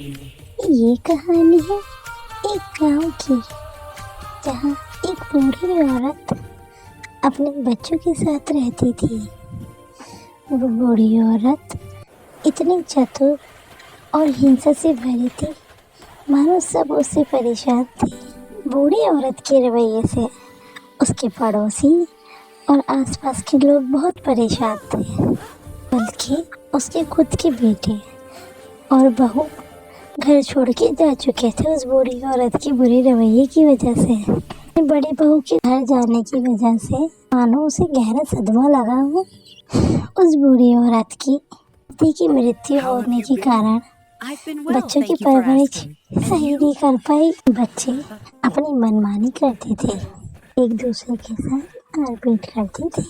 ये कहानी है एक गांव की, जहाँ एक बूढ़ी औरत अपने बच्चों के साथ रहती थी। वो बूढ़ी औरत इतनी चतुर और हिंसा से भरी थी, मानो सब उससे परेशान थे। बूढ़ी औरत के रवैये से उसके पड़ोसी और आसपास के लोग बहुत परेशान थे, बल्कि उसके खुद के बेटे और बहू घर छोड़ के जा चुके थे उस बूढ़ी औरत के बुरे रवैये की वजह से। बड़ी बहू के घर जाने की वजह से मानो उसे गहरा सदमा लगा हो। उस बूढ़ी औरत की पति की मृत्यु होने के कारण बच्चों की परवरिश सही नहीं कर पाई। बच्चे अपनी मनमानी करते थे, एक दूसरे के साथ मारपीट करते थे।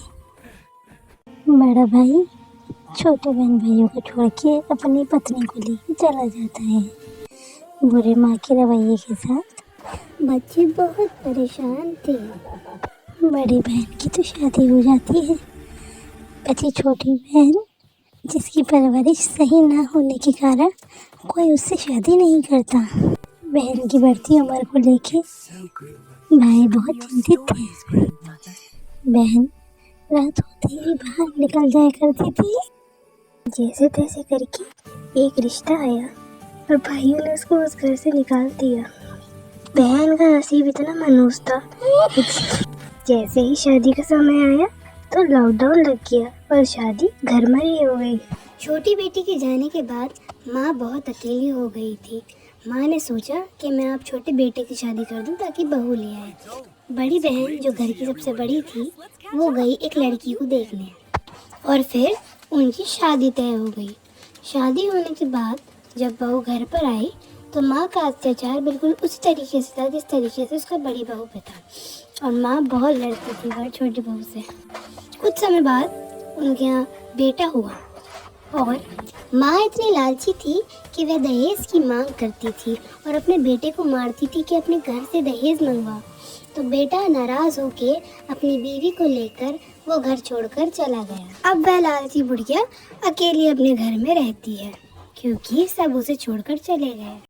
बड़ा भाई छोटे बहन भाइयों को छोड़ के अपनी पत्नी को लेकर चला जाता है। बुरे माँ के रवैये के साथ बच्चे बहुत परेशान थे। बड़ी बहन की तो शादी हो जाती है, बची छोटी बहन जिसकी परवरिश सही ना होने के कारण कोई उससे शादी नहीं करता। बहन की बढ़ती उम्र को लेके भाई बहुत चिंतित थे। बहन रात होते ही बाहर निकल जाया करती थी। जैसे तैसे करके एक रिश्ता आया और भाइयों ने उसको उस घर से निकाल दिया। बहन का नसीब इतना मनहूस था। जैसे ही शादी का समय आया तो लॉकडाउन लग गया और शादी घर में ही हो गई। छोटी बेटी के जाने के बाद माँ बहुत अकेली हो गई थी। माँ ने सोचा कि मैं अब छोटे बेटे की शादी कर दूं ताकि बहू ले आए। बड़ी बहन जो घर की सबसे बड़ी थी, वो गई एक लड़की को देखने और फिर उनकी शादी तय हो गई। शादी होने के बाद जब बहू घर पर आई तो माँ का अत्याचार बिल्कुल उसी तरीके से था जिस तरीके से उसका बड़ी बहू पे था, और माँ बहुत लड़ती थी हर छोटी बहू से। कुछ समय बाद उनके यहाँ बेटा हुआ और माँ इतनी लालची थी कि वह दहेज की मांग करती थी और अपने बेटे को मारती थी कि अपने घर से दहेज मंगवा। तो बेटा नाराज होके अपनी बीवी को लेकर वो घर छोड़कर चला गया। अब वह लालची बुढ़िया अकेली अपने घर में रहती है क्योंकि सब उसे छोड़कर चले गए।